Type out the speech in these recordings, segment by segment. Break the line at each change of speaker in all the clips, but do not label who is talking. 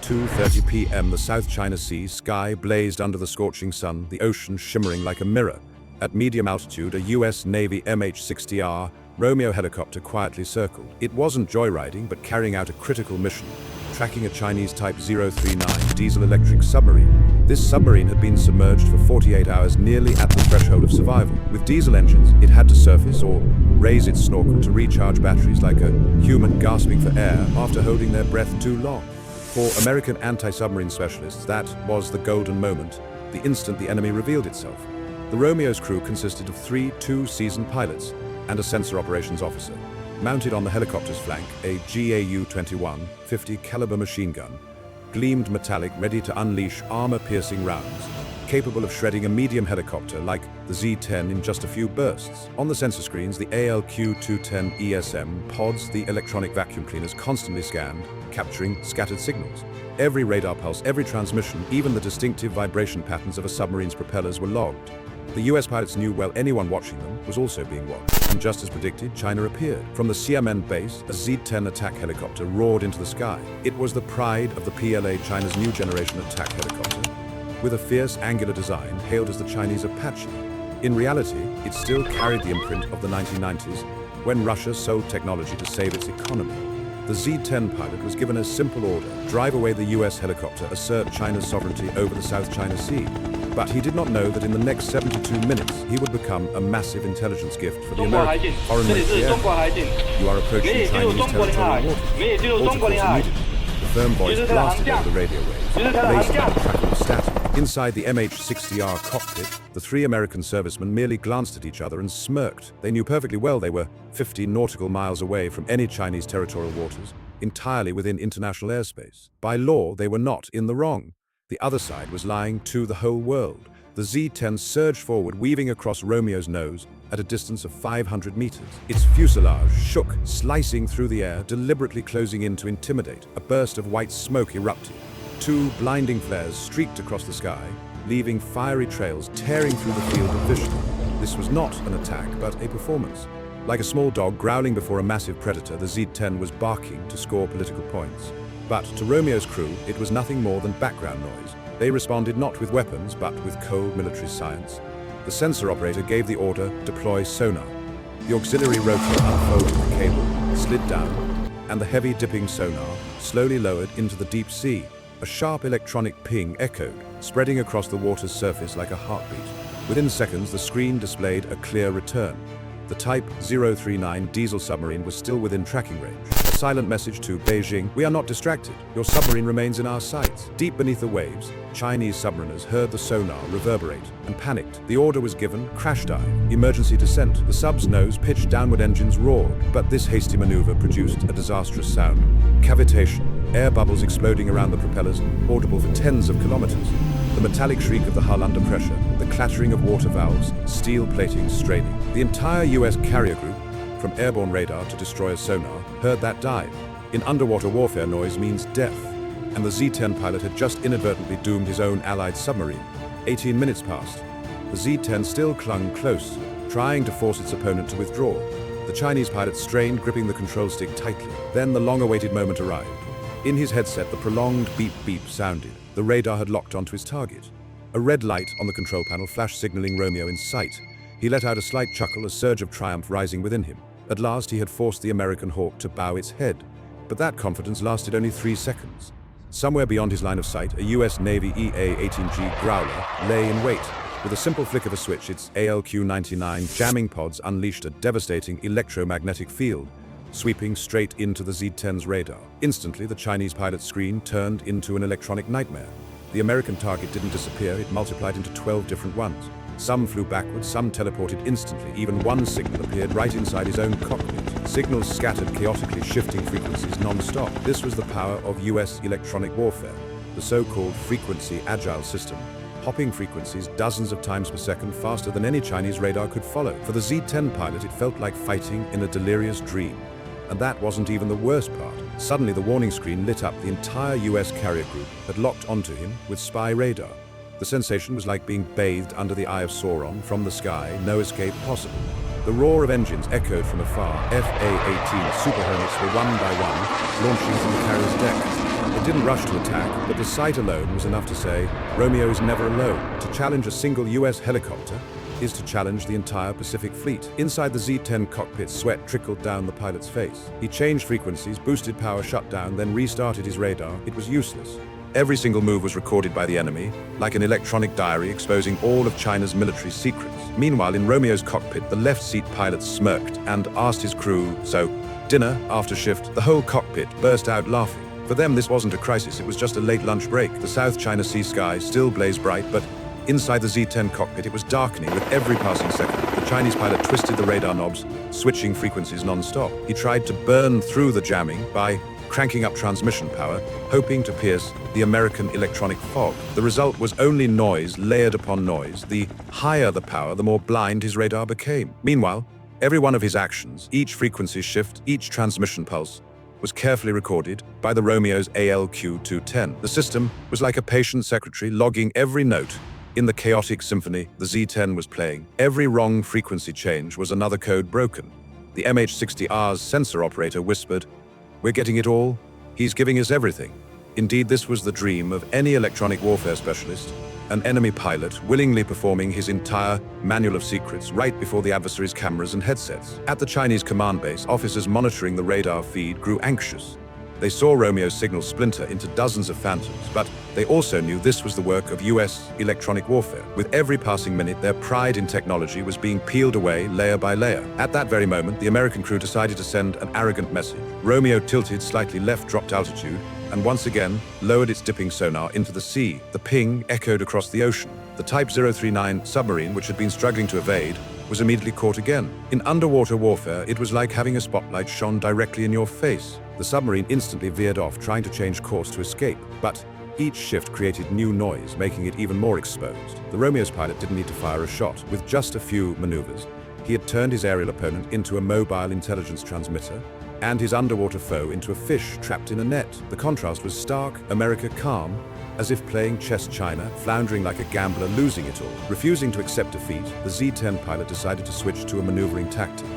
2:30 p.m., the South China Sea sky blazed under the scorching sun, the ocean shimmering like a mirror. At medium altitude, a US Navy MH-60R Romeo helicopter quietly circled. It wasn't joyriding, but carrying out a critical mission, tracking a Chinese Type 039 diesel-electric submarine. This submarine had been submerged for 48 hours, nearly at the threshold of survival. With diesel engines, it had to surface or raise its snorkel to recharge batteries, like a human gasping for air after holding their breath too long. For American anti-submarine specialists, that was the golden moment, the instant the enemy revealed itself. The Romeo's crew consisted of 3 two-seasoned pilots and a sensor operations officer. Mounted on the helicopter's flank, a GAU-21 50 caliber machine gun gleamed metallic, ready to unleash armor-piercing rounds, capable of shredding a medium helicopter like the Z-10 in just a few bursts. On the sensor screens, the ALQ-210 ESM pods, the electronic vacuum cleaners, constantly scanned, capturing scattered signals. Every radar pulse, every transmission, even the distinctive vibration patterns of a submarine's propellers were logged. The US pilots knew well anyone watching them was also being watched. And just as predicted, China appeared. From the Xiamen base, a Z-10 attack helicopter roared into the sky. It was the pride of the PLA, China's new generation attack helicopter, with a fierce angular design hailed as the Chinese Apache. In reality, it still carried the imprint of the 1990s, when Russia sold technology to save its economy. The Z-10 pilot was given a simple order: drive away the US helicopter, assert China's sovereignty over the South China Sea. But he did not know that in the next 72 minutes, he would become a massive intelligence gift for the American foreign military. You are approaching Chinese territorial waters. Immediately. The firm voice blasted over the radio waves, raising a crackle of static. Inside the MH-60R cockpit, the 3 American servicemen merely glanced at each other and smirked. They knew perfectly well they were 50 nautical miles away from any Chinese territorial waters, entirely within international airspace. By law, they were not in the wrong. The other side was lying to the whole world. The Z-10 surged forward, weaving across Romeo's nose at a distance of 500 meters. Its fuselage shook, slicing through the air, deliberately closing in to intimidate. A burst of white smoke erupted. 2 blinding flares streaked across the sky, leaving fiery trails tearing through the field of vision. This was not an attack, but a performance. Like a small dog growling before a massive predator, the Z-10 was barking to score political points. But to Romeo's crew, it was nothing more than background noise. They responded not with weapons, but with cold military science. The sensor operator gave the order, deploy sonar. The auxiliary rotor unfolded the cable, slid down, and the heavy dipping sonar slowly lowered into the deep sea. A sharp electronic ping echoed, spreading across the water's surface like a heartbeat. Within seconds, the screen displayed a clear return. The Type 039 diesel submarine was still within tracking range. A silent message to Beijing: we are not distracted. Your submarine remains in our sights. Deep beneath the waves, Chinese submariners heard the sonar reverberate and panicked. The order was given: crash dive, emergency descent. The sub's nose pitched, downward engines roared, but this hasty maneuver produced a disastrous sound. Cavitation, air bubbles exploding around the propellers, audible for tens of kilometers. The metallic shriek of the hull under pressure, the clattering of water valves, steel plating straining. The entire US carrier group, from airborne radar to destroyer sonar, heard that dive. In underwater warfare, noise means death, and the Z-10 pilot had just inadvertently doomed his own allied submarine. 18 minutes passed. The Z-10 still clung close, trying to force its opponent to withdraw. The Chinese pilot strained, gripping the control stick tightly. Then the long-awaited moment arrived. In his headset, the prolonged beep-beep sounded. The radar had locked onto his target. A red light on the control panel flashed, signaling Romeo in sight. He let out a slight chuckle, a surge of triumph rising within him. At last, he had forced the American Hawk to bow its head. But that confidence lasted only 3 seconds. Somewhere beyond his line of sight, a US Navy EA-18G Growler lay in wait. With a simple flick of a switch, its ALQ-99 jamming pods unleashed a devastating electromagnetic field, sweeping straight into the Z-10's radar. Instantly, the Chinese pilot's screen turned into an electronic nightmare. The American target didn't disappear, it multiplied into 12 different ones. Some flew backwards, some teleported instantly. Even one signal appeared right inside his own cockpit. Signals scattered, chaotically shifting frequencies non-stop. This was the power of US electronic warfare, the so-called frequency agile system, hopping frequencies dozens of times per second faster than any Chinese radar could follow. For the Z-10 pilot, it felt like fighting in a delirious dream. And that wasn't even the worst part. Suddenly, the warning screen lit up. The entire US carrier group had locked onto him with spy radar. The sensation was like being bathed under the eye of Sauron. From the sky, no escape possible. The roar of engines echoed from afar. FA-18 Super Hornets were one by one launching from the carrier's deck. It didn't rush to attack, but the sight alone was enough to say, Romeo is never alone. To challenge a single US helicopter is to challenge the entire Pacific Fleet. Inside the Z-10 cockpit, sweat trickled down the pilot's face. He changed frequencies, boosted power, shut down, then restarted his radar. It was useless. Every single move was recorded by the enemy, like an electronic diary exposing all of China's military secrets. Meanwhile, in Romeo's cockpit, the left seat pilot smirked and asked his crew, "So, dinner after shift?" The whole cockpit burst out laughing. For them, this wasn't a crisis, it was just a late lunch break. The South China Sea sky still blazed bright, but inside the Z-10 cockpit, it was darkening with every passing second. The Chinese pilot twisted the radar knobs, switching frequencies non-stop. He tried to burn through the jamming by cranking up transmission power, hoping to pierce the American electronic fog. The result was only noise layered upon noise. The higher the power, the more blind his radar became. Meanwhile, every one of his actions, each frequency shift, each transmission pulse, was carefully recorded by the Romeo's ALQ-210. The system was like a patient secretary logging every note in the chaotic symphony the Z-10 was playing. Every wrong frequency change was another code broken. The MH-60R's sensor operator whispered, "We're getting it all. He's giving us everything." Indeed, this was the dream of any electronic warfare specialist, an enemy pilot willingly performing his entire manual of secrets right before the adversary's cameras and headsets. At the Chinese command base, officers monitoring the radar feed grew anxious. They saw Romeo's signal splinter into dozens of phantoms, but they also knew this was the work of US electronic warfare. With every passing minute, their pride in technology was being peeled away layer by layer. At that very moment, the American crew decided to send an arrogant message. Romeo tilted slightly left, dropped altitude, and once again lowered its dipping sonar into the sea. The ping echoed across the ocean. The Type 039 submarine, which had been struggling to evade, was immediately caught again. In underwater warfare, it was like having a spotlight shone directly in your face. The submarine instantly veered off, trying to change course to escape, but each shift created new noise, making it even more exposed. The Romeo's pilot didn't need to fire a shot. With just a few maneuvers, he had turned his aerial opponent into a mobile intelligence transmitter, and his underwater foe into a fish trapped in a net. The contrast was stark. America calm, as if playing chess China, floundering like a gambler, losing it all. Refusing to accept defeat, the Z-10 pilot decided to switch to a maneuvering tactic.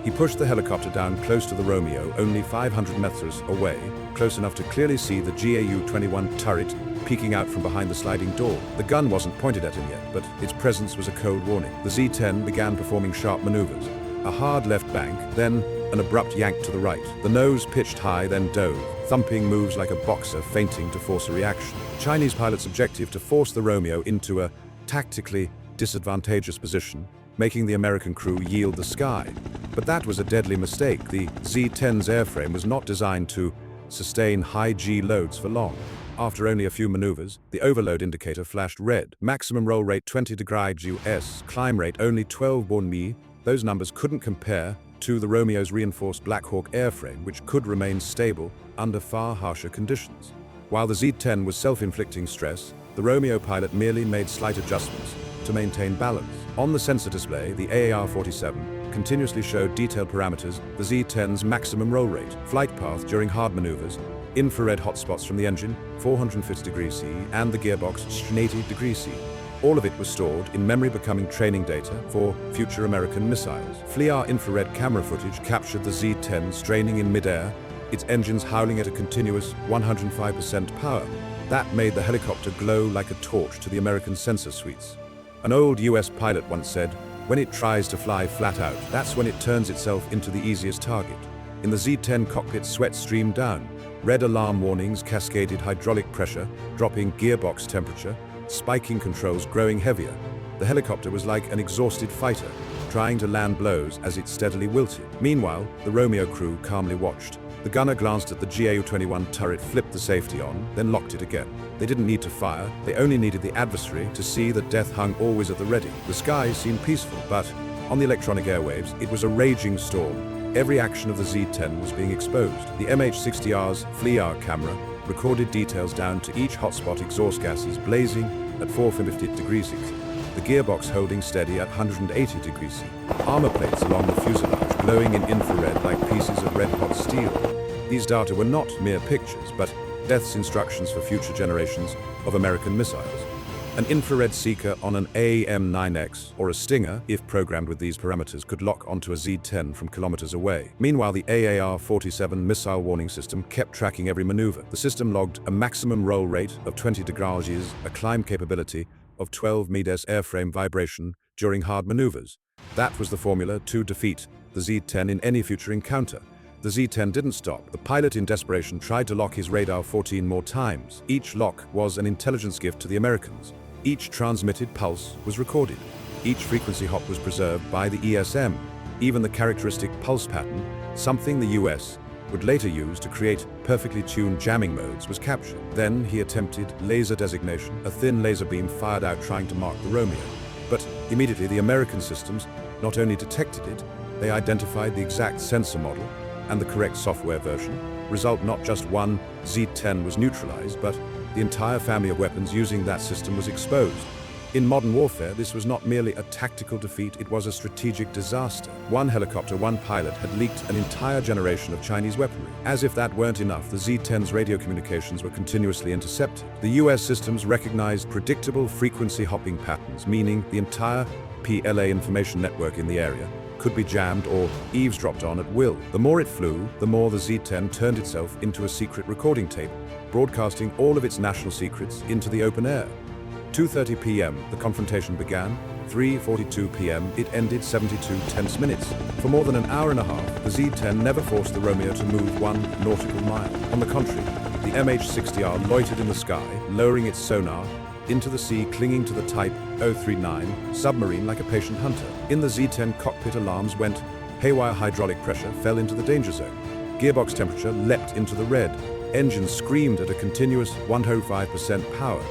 He pushed the helicopter down close to the Romeo, only 500 meters away, close enough to clearly see the GAU-21 turret peeking out from behind the sliding door. The gun wasn't pointed at him yet, but its presence was a cold warning. The Z-10 began performing sharp maneuvers. A hard left bank, then an abrupt yank to the right. The nose pitched high, then dove, thumping moves like a boxer feinting to force a reaction. The Chinese pilot's objective to force the Romeo into a tactically disadvantageous position, making the American crew yield the sky. But that was a deadly mistake. The Z-10's airframe was not designed to sustain high G loads for long. After only a few maneuvers, the overload indicator flashed red. Maximum roll rate 20 degrees US, climb rate only 12 mi. Those numbers couldn't compare to the Romeo's reinforced Black Hawk airframe, which could remain stable under far harsher conditions. While the Z-10 was self-inflicting stress, the Romeo pilot merely made slight adjustments to maintain balance. On the sensor display, the AAR-47 continuously showed detailed parameters: the Z-10's maximum roll rate, flight path during hard maneuvers, infrared hotspots from the engine, 450 degrees C, and the gearbox, 80 degrees C. All of it was stored in memory, becoming training data for future American missiles. FLIR infrared camera footage captured the Z-10 straining in midair, its engines howling at a continuous 105% power. That made the helicopter glow like a torch to the American sensor suites. An old US pilot once said, "When it tries to fly flat out, that's when it turns itself into the easiest target." In the Z-10 cockpit, sweat streamed down. Red alarm warnings cascaded, hydraulic pressure dropping, gearbox temperature spiking, controls growing heavier. The helicopter was like an exhausted fighter, trying to land blows as it steadily wilted. Meanwhile, the Romeo crew calmly watched. The gunner glanced at the GAU-21 turret, flipped the safety on, then locked it again. They didn't need to fire, they only needed the adversary to see that death hung always at the ready. The sky seemed peaceful, but on the electronic airwaves, it was a raging storm. Every action of the Z-10 was being exposed. The MH-60R's FLIR camera recorded details down to each hotspot, exhaust gases blazing at 450 degrees C, the gearbox holding steady at 180 degrees C, armor plates along the fuselage glowing in infrared like pieces of red-hot steel. These data were not mere pictures, but death's instructions for future generations of American missiles. An infrared seeker on an AM-9X or a Stinger, if programmed with these parameters, could lock onto a Z-10 from kilometers away. Meanwhile, the AAR-47 missile warning system kept tracking every maneuver. The system logged a maximum roll rate of 20 degrees, a climb capability of 12 meters airframe vibration during hard maneuvers. That was the formula to defeat the Z-10 in any future encounter. The Z-10 didn't stop. The pilot in desperation tried to lock his radar 14 more times. Each lock was an intelligence gift to the Americans. Each transmitted pulse was recorded. Each frequency hop was preserved by the ESM. Even the characteristic pulse pattern, something the US would later use to create perfectly tuned jamming modes, was captured. Then he attempted laser designation, a thin laser beam fired out trying to mark the Romeo. But immediately the American systems not only detected it, they identified the exact sensor model and the correct software version. Result, not just one Z-10 was neutralized, but the entire family of weapons using that system was exposed. In modern warfare, this was not merely a tactical defeat, it was a strategic disaster. One helicopter, one pilot had leaked an entire generation of Chinese weaponry. As if that weren't enough, the Z-10's radio communications were continuously intercepted. The US systems recognized predictable frequency hopping patterns, meaning the entire PLA information network in the area could be jammed or eavesdropped on at will. The more it flew, the more the Z-10 turned itself into a secret recording tape, broadcasting all of its national secrets into the open air. 2:30 p.m. the confrontation began. 3:42 p.m. it ended, 72 tense minutes. For more than an hour and a half, the Z-10 never forced the Romeo to move 1 nautical mile. On the contrary, the MH-60R loitered in the sky, lowering its sonar into the sea, clinging to the Type 039 submarine like a patient hunter. In the Z-10, cockpit alarms went haywire, hydraulic pressure fell into the danger zone. Gearbox temperature leapt into the red. Engines screamed at a continuous 105% power.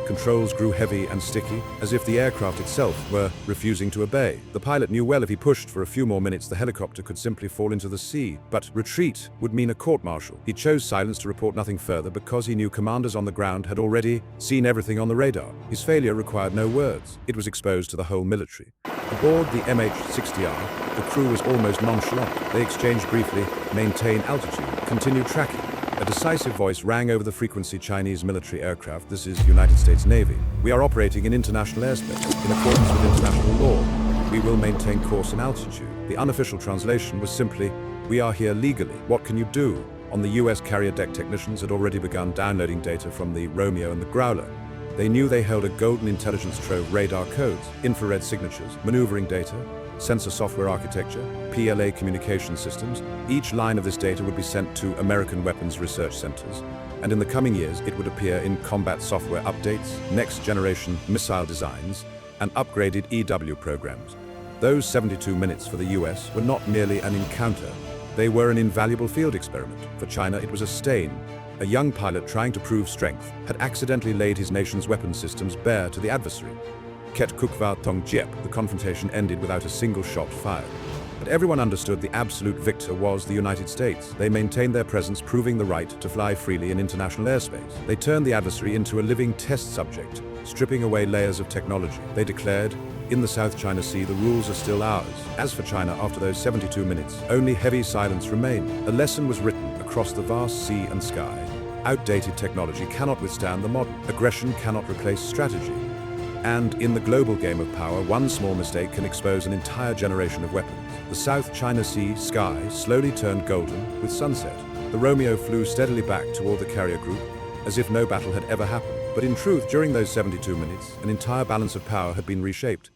Controls grew heavy and sticky, as if the aircraft itself were refusing to obey. The pilot knew well if he pushed for a few more minutes, the helicopter could simply fall into the sea. But retreat would mean a court-martial. He chose silence to report nothing further because he knew commanders on the ground had already seen everything on the radar. His failure required no words. It was exposed to the whole military. Aboard the MH-60R, the crew was almost nonchalant. They exchanged briefly, maintain altitude, continue tracking. A decisive voice rang over the frequency: Chinese military aircraft, this is United States Navy. We are operating in international airspace. In accordance with international law, we will maintain course and altitude. The unofficial translation was simply, we are here legally. What can you do? On the US carrier deck, technicians had already begun downloading data from the Romeo and the Growler. They knew they held a golden intelligence trove: radar codes, infrared signatures, maneuvering data, sensor software architecture, PLA communication systems. Each line of this data would be sent to American weapons research centers, and in the coming years it would appear in combat software updates, next-generation missile designs, and upgraded EW programs. Those 72 minutes for the US were not merely an encounter, they were an invaluable field experiment. For China, it was a stain. A young pilot trying to prove strength had accidentally laid his nation's weapon systems bare to the adversary. Ket Kukwa Tong Jiep, the confrontation ended without a single shot fired. But everyone understood the absolute victor was the United States. They maintained their presence, proving the right to fly freely in international airspace. They turned the adversary into a living test subject, stripping away layers of technology. They declared, in the South China Sea, the rules are still ours. As for China, after those 72 minutes, only heavy silence remained. A lesson was written across the vast sea and sky. Outdated technology cannot withstand the modern. Aggression cannot replace strategy. And in the global game of power, one small mistake can expose an entire generation of weapons. The South China Sea sky slowly turned golden with sunset. The Romeo flew steadily back toward the carrier group, as if no battle had ever happened. But in truth, during those 72 minutes, an entire balance of power had been reshaped.